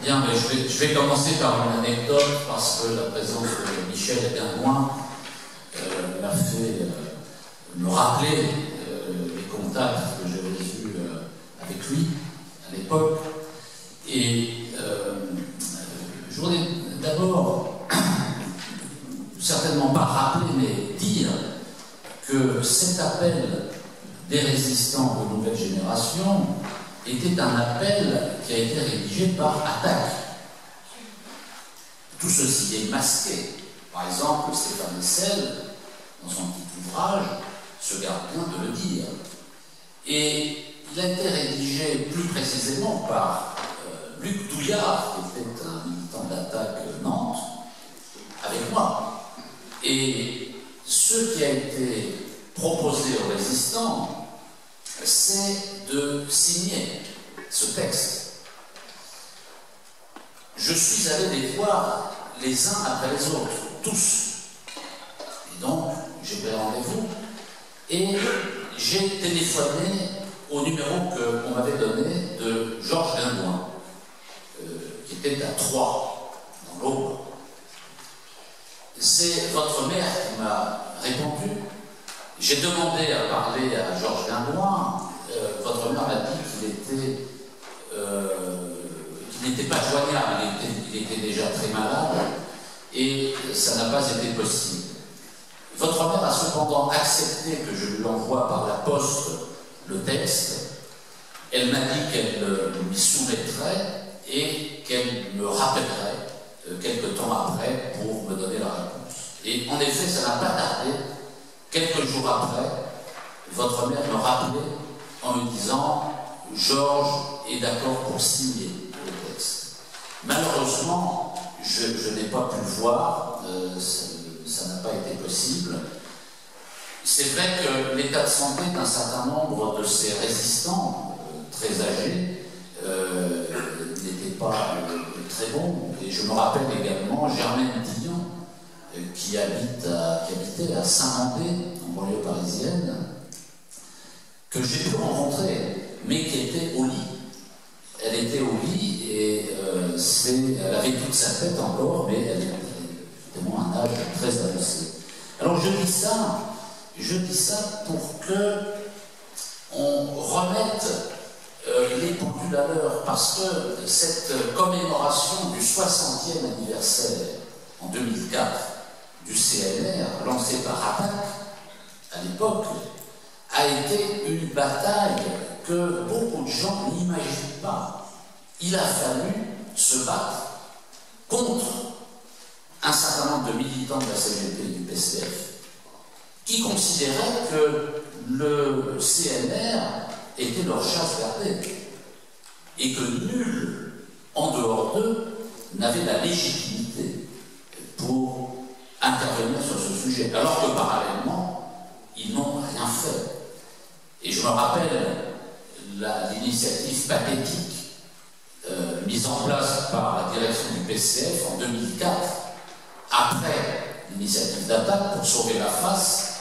Bien, mais je vais commencer par une anecdote parce que la présence de Michel Guingouin m'a fait me rappeler les contacts que j'avais eus avec lui à l'époque. Et je voudrais d'abord, certainement pas rappeler, mais dire que cet appel des résistants de nouvelle génération était un appel qui a été rédigé par Attaque. Tout ceci est masqué. Par exemple, Stéphane Hessel, dans son petit ouvrage, se garde bien de le dire. Et il a été rédigé plus précisément par Luc Douillard, qui était un militant d'Attaque Nantes, avec moi. Et ce qui a été proposé aux résistants, c'est de signer ce texte. Je suis allé les voir les uns après les autres, tous. Et donc, j'ai pris rendez-vous et j'ai téléphoné au numéro qu'on m'avait donné de Georges Guingouin, qui était à Troyes, dans l'Aube. C'est votre mère qui m'a répondu. J'ai demandé à parler à Georges Guingouin. Votre mère m'a dit qu'il n'était pas joignable, il était déjà très malade et ça n'a pas été possible. Votre mère a cependant accepté que je lui envoie par la poste le texte. Elle m'a dit qu'elle lui soumettrait et qu'elle me rappellerait quelque temps après pour me donner la réponse. Et en effet, ça n'a pas tardé. Quelques jours après, votre mère me rappelait en me disant « Georges est d'accord pour signer le texte ». Malheureusement, je n'ai pas pu le voir, ça n'a pas été possible. C'est vrai que l'état de santé d'un certain nombre de ces résistants, très âgés, n'était pas très bon. Et je me rappelle également Germaine Dillon, qui habitait à Saint-Mandé, en banlieue parisienne, que j'ai pu rencontrer, mais qui était au lit. Elle était au lit et elle avait toute sa tête encore, mais elle avait évidemment un âge très avancé. Alors je dis ça pour que on remette les pendules à l'heure, parce que cette commémoration du 60e anniversaire en 2004 du CNR, lancé par Attaque à l'époque, a été une bataille que beaucoup de gens n'imaginent pas. Il a fallu se battre contre un certain nombre de militants de la CGT et du PCF qui considéraient que le CNR était leur chasse gardée et que nul en dehors d'eux n'avait la légitimité pour intervenir sur ce sujet, alors que parallèlement ils n'ont rien fait. Et je me rappelle l'initiative pathétique mise en place par la direction du PCF en 2004, après l'initiative d'Attaque pour sauver la face,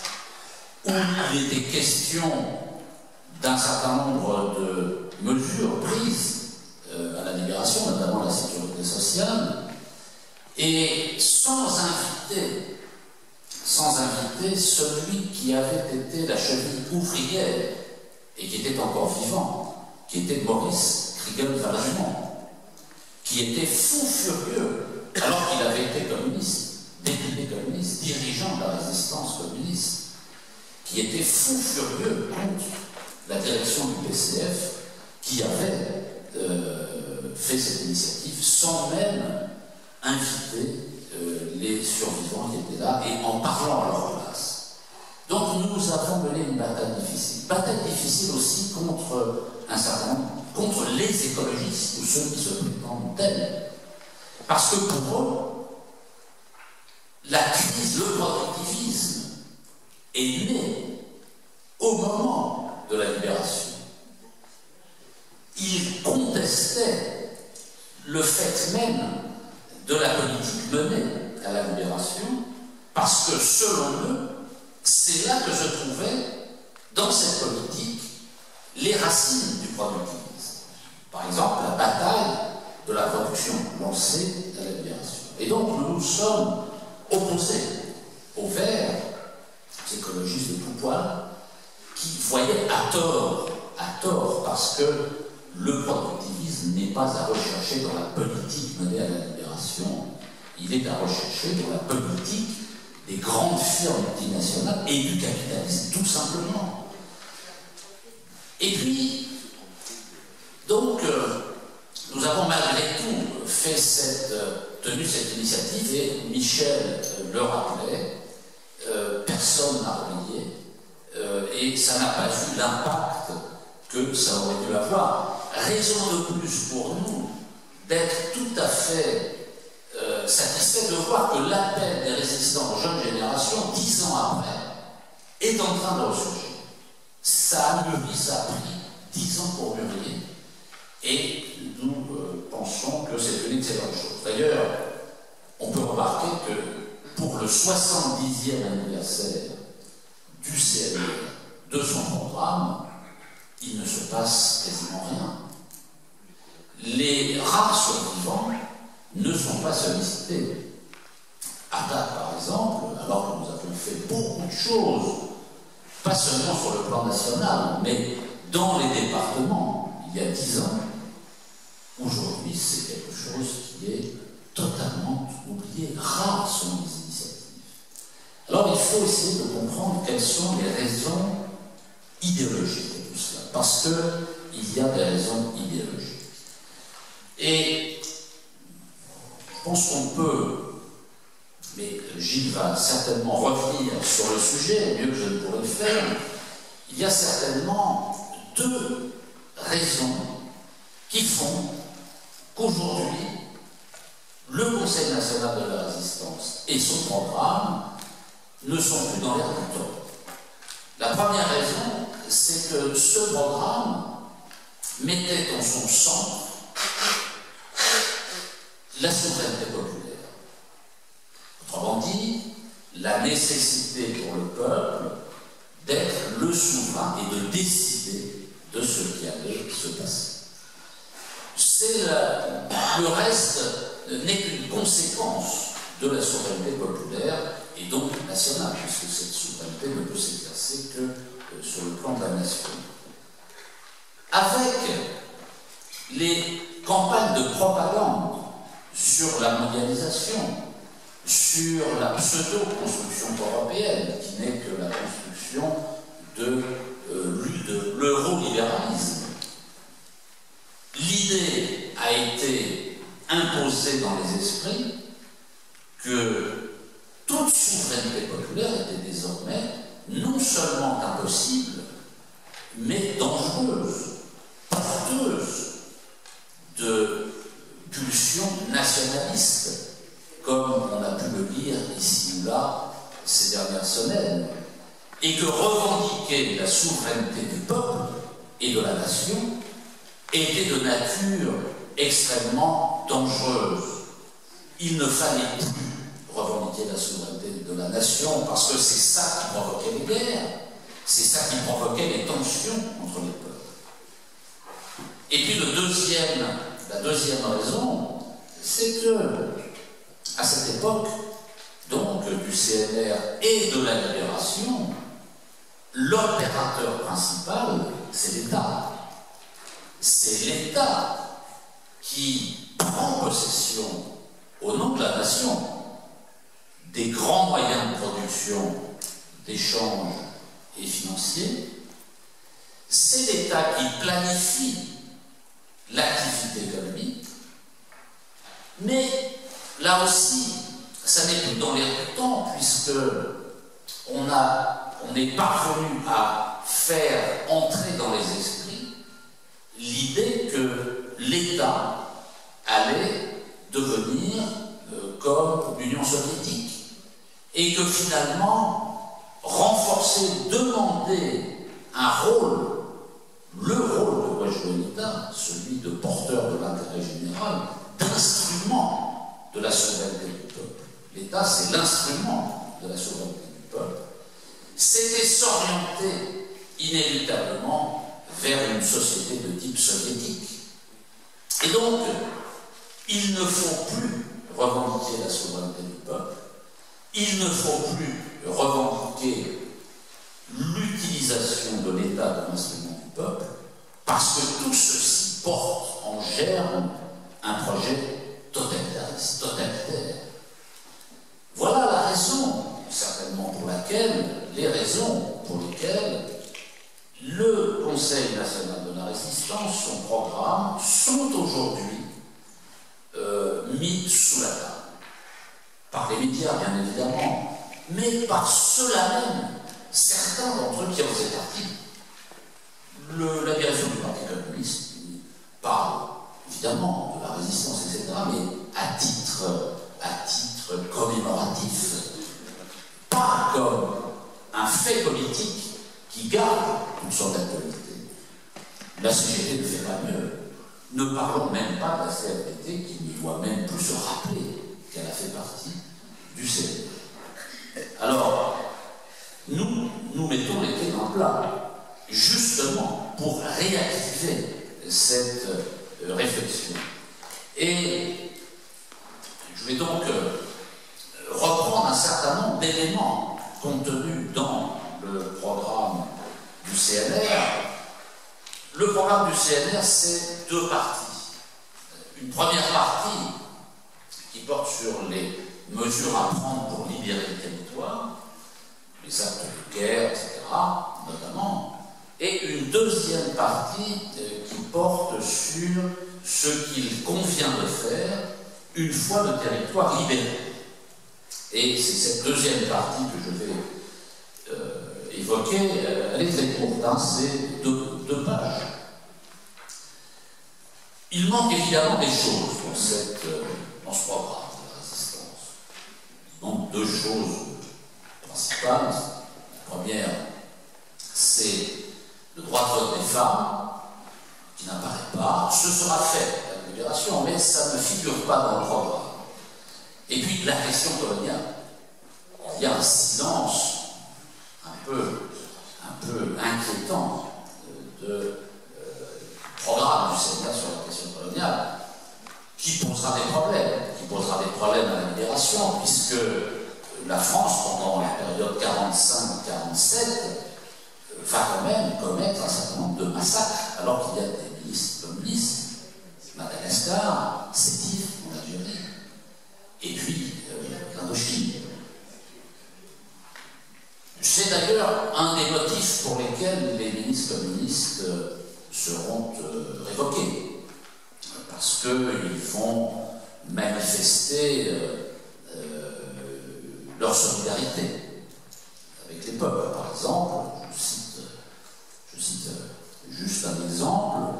où il était question d'un certain nombre de mesures prises à la libération, notamment la sécurité sociale, et sans inviter celui qui avait été la cheville ouvrière et qui était encore vivant, qui était Maurice Kriegel-Vallemont, qui était fou furieux alors qu'il avait été communiste, député communiste, dirigeant de la résistance communiste, qui était fou furieux contre la direction du PCF qui avait fait cette initiative sans même inviter les survivants qui étaient là et en parlant à leur place. Donc nous avons mené une bataille difficile aussi contre un certain nombre, contre les écologistes ou ceux qui se prétendent tels. Parce que pour eux, la crise, le productivisme est né au moment de la libération. Ils contestaient le fait même de la politique menée à la libération, parce que selon eux, c'est là que se trouvaient, dans cette politique, les racines du productivisme. Par exemple, la bataille de la production lancée à la libération. Et donc nous nous sommes opposés aux Verts, aux écologistes de tout poil, qui voyaient à tort, parce que le productivisme n'est pas à rechercher dans la politique menée à la libération, il est à rechercher dans la politique des grandes firmes multinationales et du capitalisme, tout simplement. Et puis, donc, nous avons malgré tout tenu cette initiative, et Michel le rappelait, personne n'a relayé, et ça n'a pas eu l'impact que ça aurait dû avoir. Raison de plus pour nous d'être tout à fait satisfait de voir que l'appel des résistants aux jeunes générations, 10 ans après, est en train de ressurgir. Ça a mûri, ça a pris 10 ans pour mûrir, et nous pensons que c'est une excellente chose. D'ailleurs, on peut remarquer que pour le 70e anniversaire du CNR, de son programme, il ne se passe quasiment rien. Les rares survivants ne sont pas sollicités. Attaque, par exemple, alors que nous avons fait beaucoup de choses, pas seulement sur le plan national, mais dans les départements, il y a 10 ans, aujourd'hui, c'est quelque chose qui est totalement oublié. Rares sont les initiatives. Alors, il faut essayer de comprendre quelles sont les raisons idéologiques de tout cela, parce qu'il y a des raisons idéologiques. Et je pense qu'on peut, mais Gilles va certainement revenir sur le sujet, mieux que je ne pourrais le faire, il y a certainement 2 raisons qui font qu'aujourd'hui, le Conseil national de la résistance et son programme ne sont plus dans l'air du temps. La première raison, c'est que ce programme mettait en son centre la souveraineté populaire. Autrement dit, la nécessité pour le peuple d'être le souverain et de décider de ce qui allait se passer. Le reste n'est qu'une conséquence de la souveraineté populaire et donc nationale, puisque cette souveraineté ne peut s'exercer que sur le plan de la nation. Avec les campagnes de propagande sur la mondialisation, sur la pseudo-construction européenne, qui n'est que la construction de l'eurolibéralisme, l'idée a été imposée dans les esprits que toute souveraineté populaire était désormais non seulement impossible, mais dangereuse, porteuse de pulsions nationalistes, comme on a pu le lire ici ou là ces dernières semaines, et que revendiquer la souveraineté du peuple et de la nation était de nature extrêmement dangereuse. Il ne fallait plus revendiquer la souveraineté de la nation parce que c'est ça qui provoquait les guerres, c'est ça qui provoquait les tensions entre les peuples. Et puis la deuxième raison, c'est que à cette époque, donc du CNR et de la libération, l'opérateur principal, c'est l'État. C'est l'État qui prend possession, au nom de la nation, des grands moyens de production, d'échange et financiers. C'est l'État qui planifie l'activité économique, mais là aussi, ça n'est plus dans l'air du temps, puisque on est parvenu à faire entrer dans les esprits l'idée que l'État allait devenir comme l'Union soviétique, et que finalement, renforcer, demander un rôle, le rôle que doit jouer l'État, celui de porteur de l'intérêt général, d'instrument de la souveraineté du peuple. L'État, c'est l'instrument de la souveraineté du peuple. C'était s'orienter inévitablement vers une société de type soviétique. Et donc, Il ne faut plus revendiquer la souveraineté du peuple, il ne faut plus revendiquer l'utilisation de l'État comme instrument du peuple, parce que tout ceci porte en germe un projet totalitariste, totalitaire. Voilà la raison, certainement pour laquelle, les raisons pour lesquelles le Conseil national de la résistance, son programme, sont aujourd'hui mis sous la table. Par les médias, bien évidemment, mais par ceux-là même, certains d'entre eux qui en faisaient partie. La direction du Parti communiste parle évidemment de la résistance, etc., mais à titre commémoratif, pas comme un fait politique qui garde toute son actualité. La CGT ne fait pas mieux. Ne parlons même pas de la CFDT qui ne doit même plus se rappeler qu'elle a fait partie du CNR. Alors, nous mettons les pieds dans le plat, justement pour réactiver cette réflexion. Et je vais donc reprendre un certain nombre d'éléments contenus dans le programme du CNR. Le programme du CNR, c'est deux parties. Une première partie qui porte sur les mesures à prendre pour libérer le territoire, les actes de guerre, etc., notamment, et une deuxième partie qui porte sur ce qu'il convient de faire une fois le territoire libéré. Et c'est cette deuxième partie que je vais évoquer. Elle est très courte, hein, c'est deux pages. Il manque évidemment des choses dans ce programme de la résistance. Il manque deux choses principales. La première, c'est le droit de vote des femmes, qui n'apparaît pas. Ce sera fait à la libération, mais ça ne figure pas dans le programme. Et puis la question coloniale. Il y a un silence un peu inquiétant de programme du Sénat sur la question coloniale, qui posera des problèmes à la libération, puisque la France, pendant la période 45-47, va quand même commettre un certain nombre de massacres, alors qu'il y a des milices communistes, Madagascar, Sétif, en Algérie, et puis l'Indochine. C'est d'ailleurs un des motifs pour lesquels les milices communistes seront révoqués, parce qu'ils vont manifester leur solidarité avec les peuples. Par exemple, je cite juste un exemple,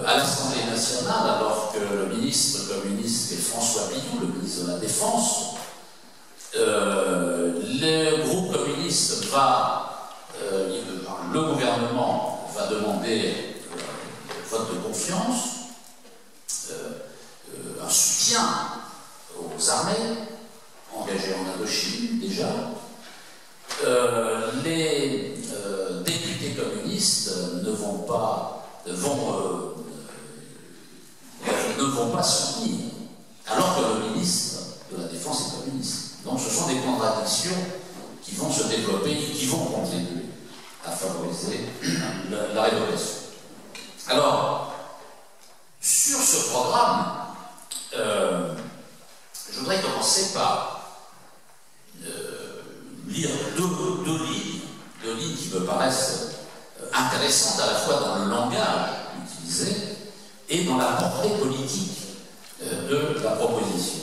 à l'Assemblée nationale, alors que le ministre communiste est François Bidou, le ministre de la Défense, le groupe communiste le gouvernement va demander un vote de confiance, un soutien aux armées engagées en Indochine déjà. Les députés communistes ne vont pas soutenir, alors que le ministre de la Défense est communiste. Donc ce sont des contradictions qui vont se développer et qui vont contribuer à favoriser la révocation. Alors, sur ce programme, je voudrais commencer par lire deux lignes qui me paraissent intéressantes à la fois dans le langage utilisé et dans la portée politique de la proposition.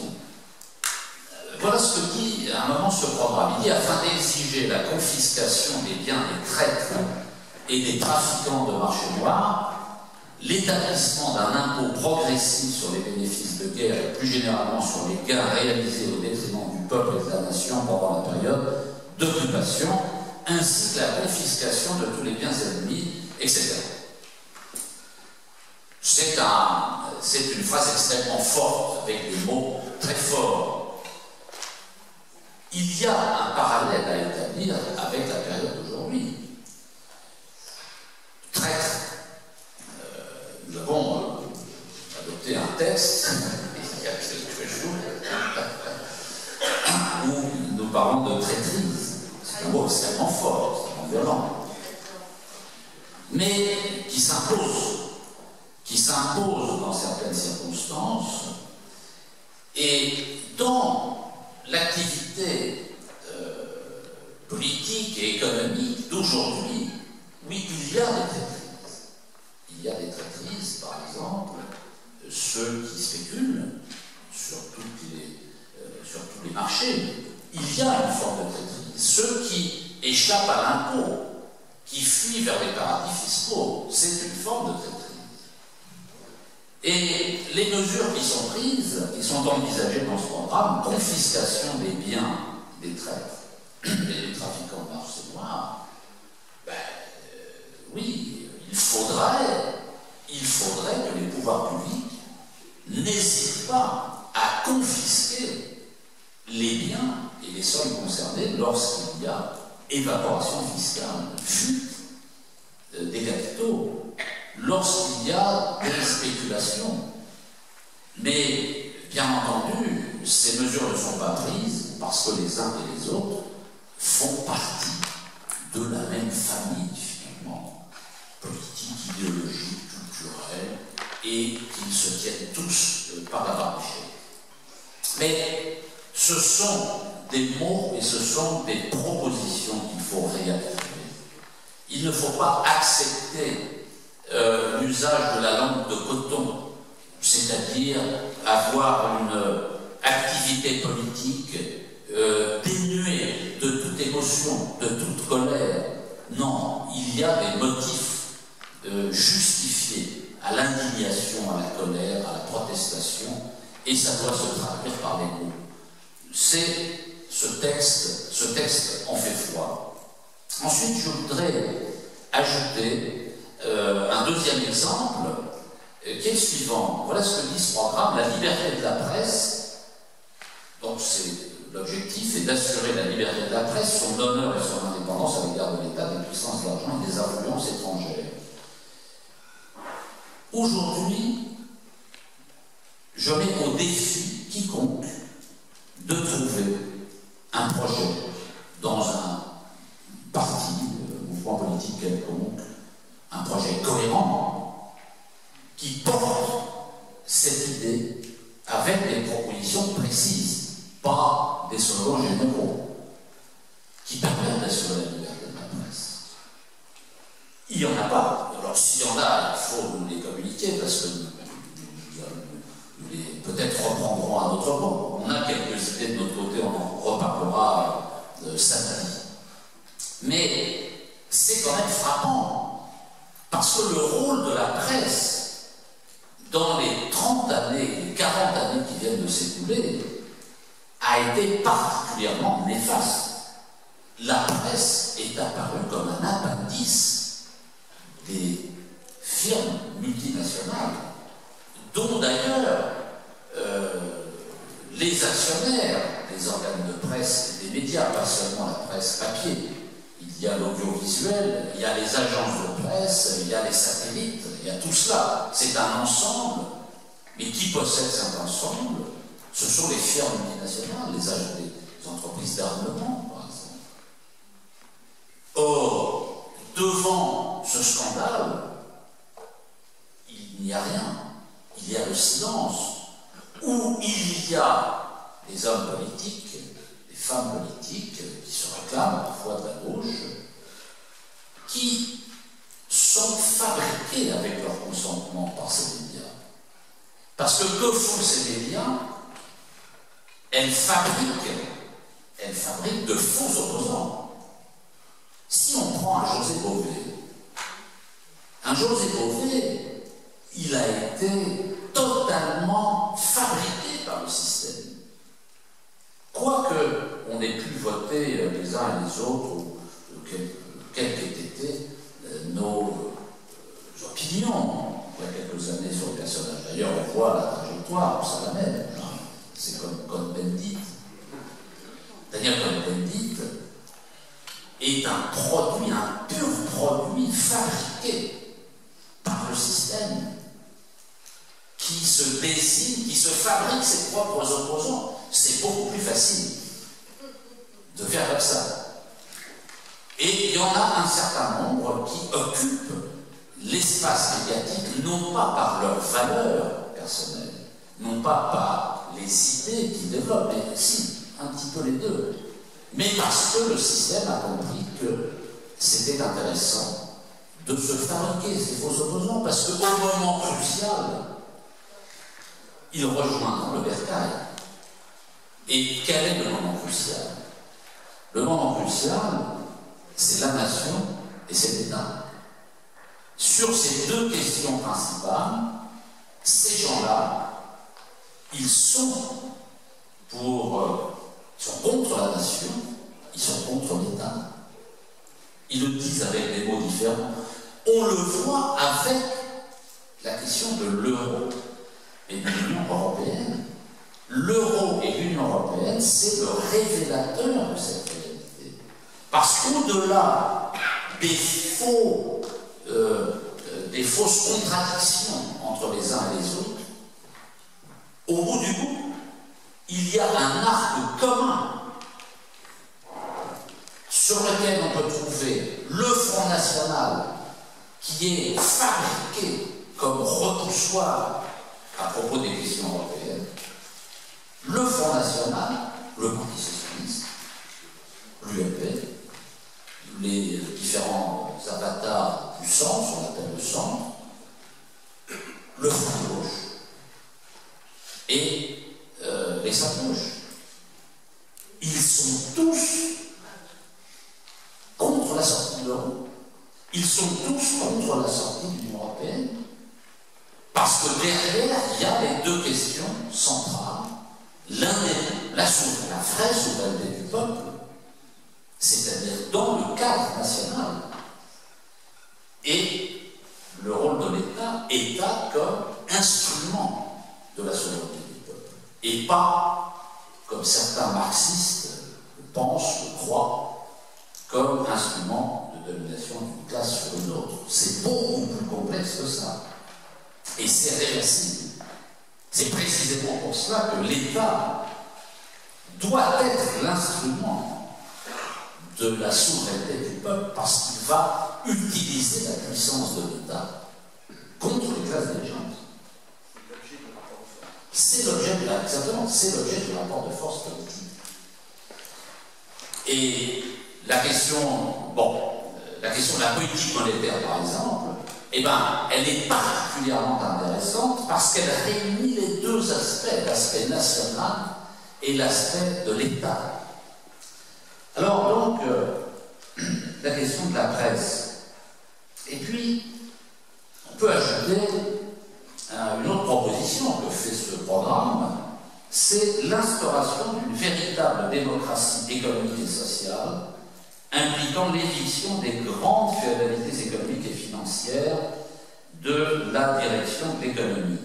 Voilà ce que dit à un moment ce programme. Il dit, afin d'exiger la confiscation des biens des traîtres et des trafiquants de marché noir, l'établissement d'un impôt progressif sur les bénéfices de guerre et plus généralement sur les gains réalisés au détriment du peuple et de la nation pendant la période d'occupation, ainsi que la confiscation de tous les biens ennemis, etc. C'est une phrase extrêmement forte, avec des mots très forts. Il y a un parallèle à établir avec la période d'aujourd'hui. Traître. Nous avons adopté un texte mais qui s'impose dans certaines circonstances, et dans l'activité politique et économique d'aujourd'hui, oui, il y a des traîtrises. Il y a des traîtrises, par exemple, ceux qui spéculent sur tous les marchés. Il y a une forme de traîtrise. Ceux qui échappent à l'impôt, qui fuient vers les paradis fiscaux, c'est une forme de traîtrise. Et les mesures qui sont prises, qui sont envisagées dans ce programme, confiscation des biens des traîtres et des trafiquants de marché noir, oui, il faudrait que les pouvoirs publics n'hésitent pas à confisquer les biens et les sommes concernées lorsqu'il y a évaporation fiscale, fuite des capitaux, lorsqu'il y a des spéculations. Mais, bien entendu, ces mesures ne sont pas prises parce que les uns et les autres font partie de la même famille, finalement, politique, idéologique, culturelle, et qu'ils se tiennent tous par la barbichette. Mais ce sont des mots et ce sont des propositions qu'il faut réactiver. Il ne faut pas accepter l'usage de la langue de coton, c'est-à-dire avoir une activité politique dénuée de toute émotion, de toute colère. Non, il y a des motifs justifiés à l'indignation, à la colère, à la protestation, et ça doit se traduire par les mots. Ce texte en fait foi. Ensuite, je voudrais ajouter un deuxième exemple qui est le suivant. Voilà ce que dit ce programme: la liberté de la presse. Donc, l'objectif est d'assurer la liberté de la presse, son honneur et son indépendance à l'égard de l'État, des puissances de l'argent et des influences étrangères. Aujourd'hui, je mets au défi quiconque de trouver un projet dans un parti, mouvement politique quelconque, un projet cohérent qui porte cette idée avec des propositions précises, pas des slogans généraux, qui permettent d'assurer la liberté de la presse. Il n'y en a pas. Alors s'il y en a, il faut nous les communiquer parce que nous les peut-être reprendrons à notre moment. On a quelques idées de notre côté, on en reparlera samedi. Mais c'est quand même frappant parce que le rôle de la presse dans les 30 années, les 40 années qui viennent de s'écouler a été particulièrement néfaste. La presse est apparue comme un appendice des firmes multinationales, dont d'ailleurs les actionnaires des organes de presse et des médias, pas seulement la presse papier. Il y a l'audiovisuel, il y a les agences de presse, il y a les satellites, il y a tout cela. C'est un ensemble, mais qui possède cet ensemble? Ce sont les firmes multinationales, les entreprises d'armement, par exemple. Or, devant ce scandale, il n'y a rien. Il y a le silence, où il y a des hommes politiques, des femmes politiques qui se réclament parfois de la gauche, qui sont fabriqués avec leur consentement par ces médias. Parce que font ces médias? Elles fabriquent de faux opposants. Si on prend un José Bové, il a été totalement fabriqué par le système. Quoique on ait pu voter les uns et les autres, quelles qu'aient été nos opinions il y a quelques années sur le personnage. D'ailleurs, on voit la trajectoire, c'est la même. C'est comme Cohn-Bendit. Daniel Cohn-Bendit est un pur produit fabriqué par le système, qui se décide, qui se fabrique ses propres opposants. C'est beaucoup plus facile de faire comme ça. Et il y en a un certain nombre qui occupent l'espace médiatique, non pas par leurs valeurs personnelles, non pas par les idées qu'ils développent, mais si, un petit peu les deux, mais parce que le système a compris que c'était intéressant de se fabriquer ces faux opposants, parce qu'au moment crucial, ils rejoindront le bercail. Et quel est le moment crucial? Le moment crucial, c'est la nation et c'est l'État. Sur ces deux questions principales, ces gens-là, ils sont contre la nation, ils sont contre l'État. Ils le disent avec des mots différents. On le voit avec la question de l'euro et de l'Union européenne. L'euro et l'Union européenne, c'est le révélateur de cette réalité. Parce qu'au-delà des fausses contradictions entre les uns et les autres, au bout du bout, il y a un arc commun sur lequel on peut trouver le Front National qui est fabriqué comme repoussoir à propos des questions européennes, le Front National, le Parti Socialiste, l'UMP, les différents avatars du centre, on appelle le centre, le Front de gauche et l'extrême gauche. Ils sont tous contre la sortie de l'euro. Ils sont tous contre la sortie de l'Union européenne. Parce que derrière, il y a les deux questions centrales. La vraie souveraineté du peuple, c'est-à-dire dans le cadre national, et le rôle de l'État comme instrument de la souveraineté du peuple, et pas, comme certains marxistes le pensent, le croient, comme instrument de domination d'une classe sur une autre. C'est beaucoup plus complexe que ça. Et c'est réversible. C'est précisément pour cela que l'État doit être l'instrument de la souveraineté du peuple, parce qu'il va utiliser la puissance de l'État contre les classes dirigeantes. C'est l'objet de du rapport de force politique. Et la question de la politique monétaire, par exemple, eh ben, elle est particulièrement intéressante parce qu'elle réunit les deux aspects, l'aspect national et l'aspect de l'État. Alors donc, la question de la presse. Et puis, on peut ajouter une autre proposition que fait ce programme, c'est l'instauration d'une véritable démocratie économique et sociale impliquant l'éviction des grandes féodalités économiques et financières de la direction de l'économie.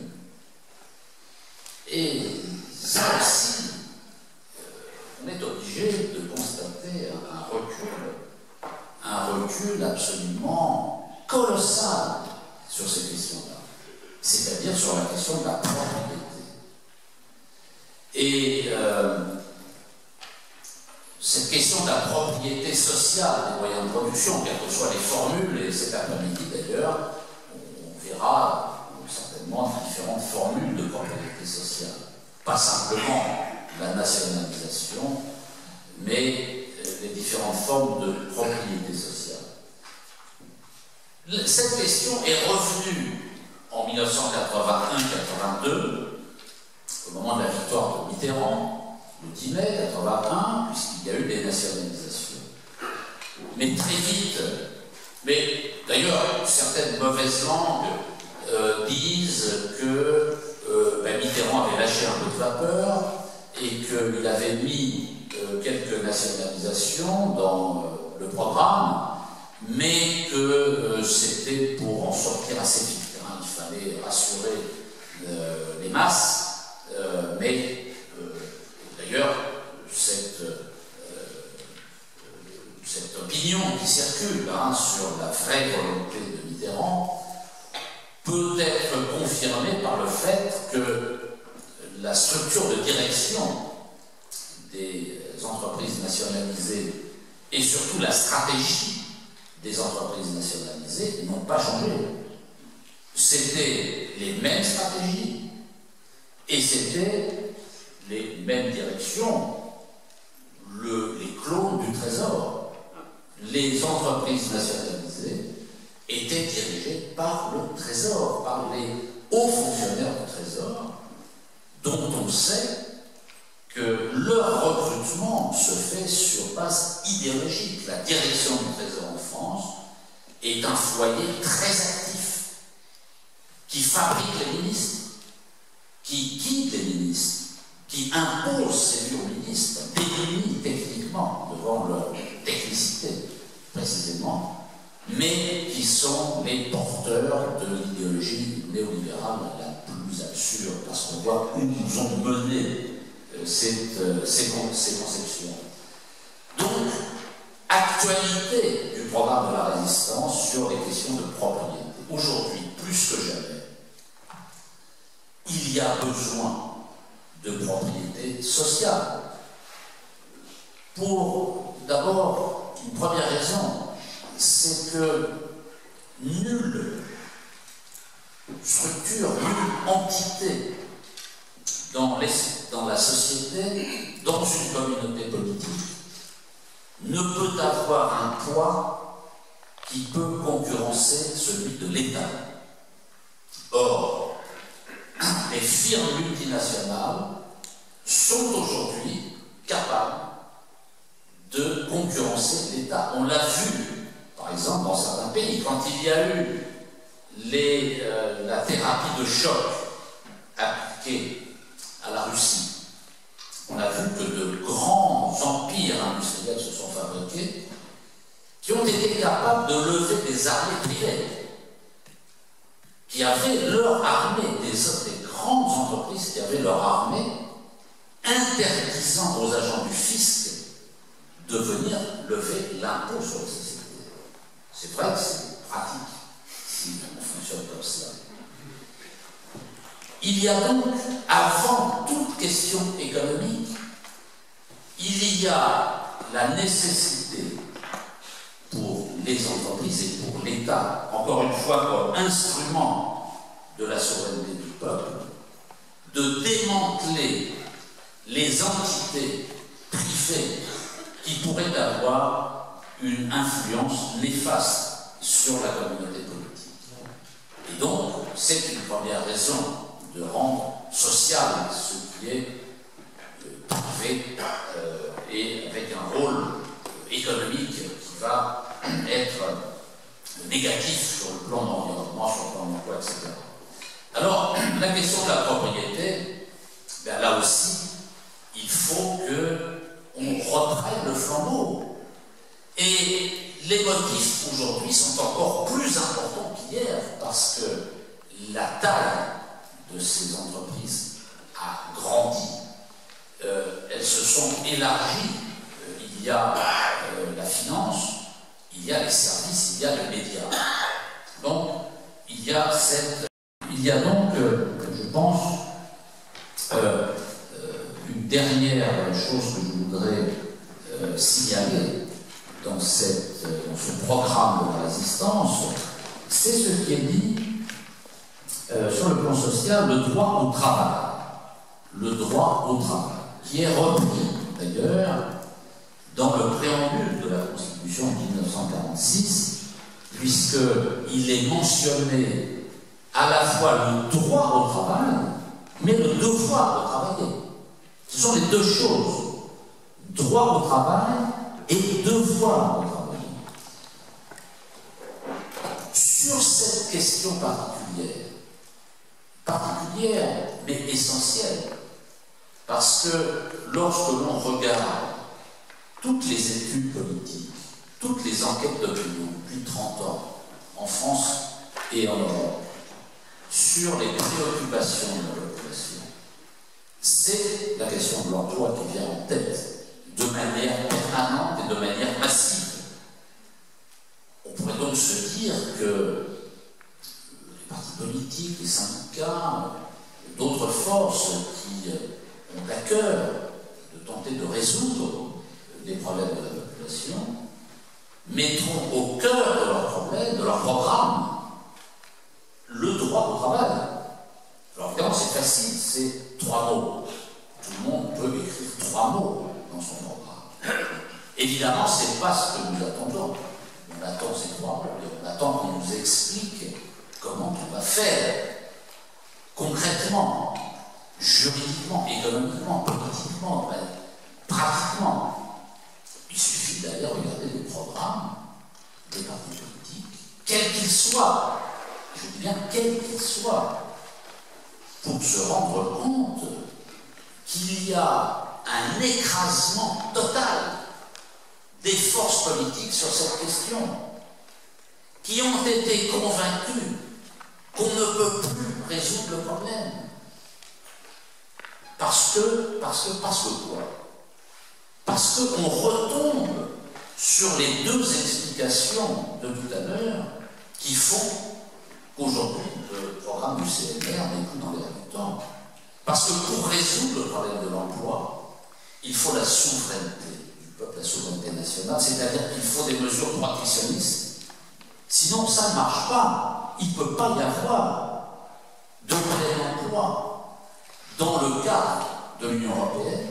Et ça aussi, on est obligé de constater un recul absolument colossal sur ces questions-là, c'est-à-dire sur la question de la propriété. Et cette question de la propriété sociale des moyens de production, quelles que soient les formules, et cet après-midi d'ailleurs, on verra certainement différentes formules de propriété sociale. Pas simplement la nationalisation, mais les différentes formes de propriété sociale. Cette question est revenue en 1981-82, au moment de la victoire de Mitterrand, le 10 mai 81, puisqu'il y a eu des nationalisations. Mais très vite, mais d'ailleurs, certaines mauvaises langues disent que Mitterrand avait lâché un peu de vapeur et qu'il avait mis quelques nationalisations dans le programme, mais que c'était pour en sortir assez vite. Hein. Il fallait rassurer les masses, mais d'ailleurs, cette opinion qui circule sur la vraie volonté de Mitterrand peut être confirmée par le fait que la structure de direction des entreprises nationalisées et surtout la stratégie des entreprises nationalisées n'ont pas changé. C'était les mêmes stratégies et c'était les mêmes directions, les clones du Trésor. Les entreprises nationalisées étaient dirigées par le Trésor, par les hauts fonctionnaires du Trésor, dont on sait que leur recrutement se fait sur base idéologique. La direction du Trésor en France est un foyer très actif, qui fabrique les ministres, qui guide les ministres, qui impose ses bureaux ministres, démunis techniquement devant leur technicité, précisément, mais qui sont les porteurs de l'idéologie néolibérale la plus absurde, parce qu'on voit où nous ont mené ces conceptions. Donc, actualité du programme de la résistance sur les questions de propriété. Aujourd'hui, plus que jamais, il y a besoin de propriété sociale. Pour d'abord, une première raison, c'est que nulle structure, nulle entité dans la société, dans une communauté politique, ne peut avoir un poids qui peut concurrencer celui de l'État. Or, les firmes multinationales sont aujourd'hui capables de concurrencer l'État. On l'a vu, par exemple, dans certains pays, quand il y a eu la thérapie de choc appliquée à la Russie. On a vu que de grands empires industriels se sont fabriqués qui ont été capables de lever des armées privées, qui avaient leur armée, des grandes entreprises qui avaient leur armée, interdisant aux agents du fisc de venir lever l'impôt sur les sociétés. C'est vrai que c'est pratique si on fonctionne comme ça. Il y a donc, avant toute question économique, il y a la nécessité pour les entreprises et pour l'État, encore une fois comme instrument de la souveraineté du peuple, de démanteler les entités privées qui pourraient avoir une influence néfaste sur la communauté politique. Et donc, c'est une première raison de rendre social ce qui est privé et avec un rôle économique qui va être négatif sur le plan de l'environnement, sur le plan de l'emploi, etc. Alors, la question de la propriété, ben là aussi, il faut qu'on reprenne le flambeau. Et les motifs aujourd'hui sont encore plus importants qu'hier parce que la taille de ces entreprises a grandi, elles se sont élargies, il y a la finance, il y a les services, il y a les médias. Donc, il y a donc, je pense, une dernière chose que je voudrais signaler dans ce programme de la résistance, c'est ce qui est dit sur le plan social, le droit au travail. Le droit au travail, qui est repris d'ailleurs dans le préambule de la Constitution de 1946, puisqu'il est mentionné à la fois le droit au travail, mais le devoir de travailler. Ce sont les deux choses, droit au travail et devoir de travailler. Sur cette question particulière mais essentielle, parce que lorsque l'on regarde toutes les études politiques, toutes les enquêtes d'opinion depuis 30 ans, en France et en Europe, sur les préoccupations de la population, c'est la question de l'emploi qui vient en tête, de manière permanente et de manière massive. On pourrait donc se dire que les partis politiques, les syndicats, d'autres forces qui ont à cœur de tenter de résoudre les problèmes de la population, mettront au cœur de leurs problèmes, de leur programme, le droit évidemment, ce n'est pas ce que nous attendons. On attend ces 3 mots, on attend qu'on nous explique comment on va faire concrètement, juridiquement, économiquement, politiquement, pratiquement. Il suffit d'aller regarder les programmes des partis politiques, quels qu'ils soient, je dis bien quels qu'ils soient, pour se rendre compte qu'il y a un écrasement total des forces politiques sur cette question, qui ont été convaincus qu'on ne peut plus résoudre le problème. Parce que quoi? Parce qu'on retombe sur les 2 explications de tout à l'heure qui font qu'aujourd'hui le programme du CNR n'est plus dans l'air du temps. Parce que pour résoudre le problème de l'emploi, il faut la souveraineté du peuple, la souveraineté nationale, c'est-à-dire qu'il faut des mesures protectionnistes. Sinon, ça ne marche pas. Il ne peut pas y avoir de plein emploi dans le cadre de l'Union européenne,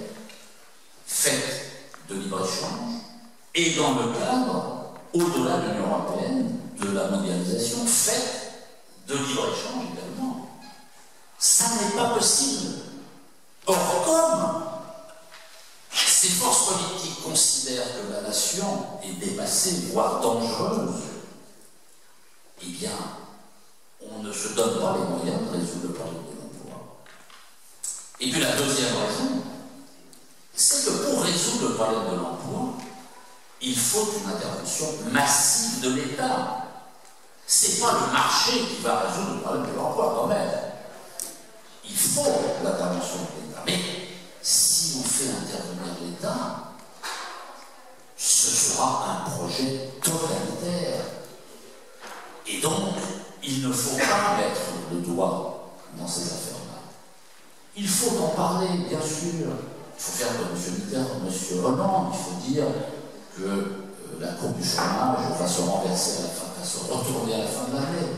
faite de libre-échange, et dans le cadre, au-delà de l'Union européenne, de la mondialisation, faite de libre-échange également. Ça n'est pas possible. Or, comme ces forces politiques considèrent que la nation est dépassée, voire dangereuse, eh bien, on ne se donne pas les moyens de résoudre le problème de l'emploi. Et puis la deuxième raison, c'est que pour résoudre le problème de l'emploi, il faut une intervention massive de l'État. Ce n'est pas le marché qui va résoudre le problème de l'emploi quand même. Il faut l'intervention de l'État. Mais si on fait intervenir l'État, ce sera un projet totalitaire. Et donc, il ne faut pas mettre le doigt dans ces affaires-là. Il faut en parler, bien sûr. Il faut faire comme M. Mitterrand, M. Hollande. Il faut dire que la courbe du chômage va se renverser à la fin, va se retourner à la fin de l'année.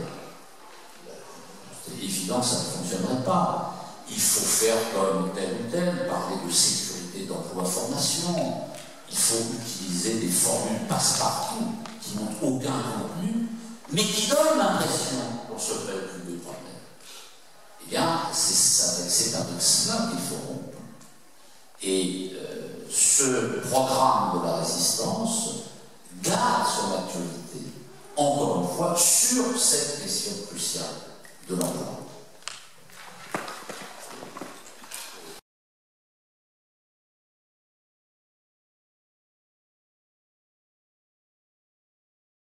C'est évident que ça ne fonctionnerait pas. Il faut faire comme tel ou tel, parler de sécurité d'emploi-formation. Il faut utiliser des formules passe-partout qui n'ont aucun contenu, mais qui donnent l'impression qu'on se préoccupe du problème. Eh bien, c'est avec cela qu'il faut rompre. Et ce programme de la résistance garde son actualité, encore une fois, sur cette question cruciale de l'emploi.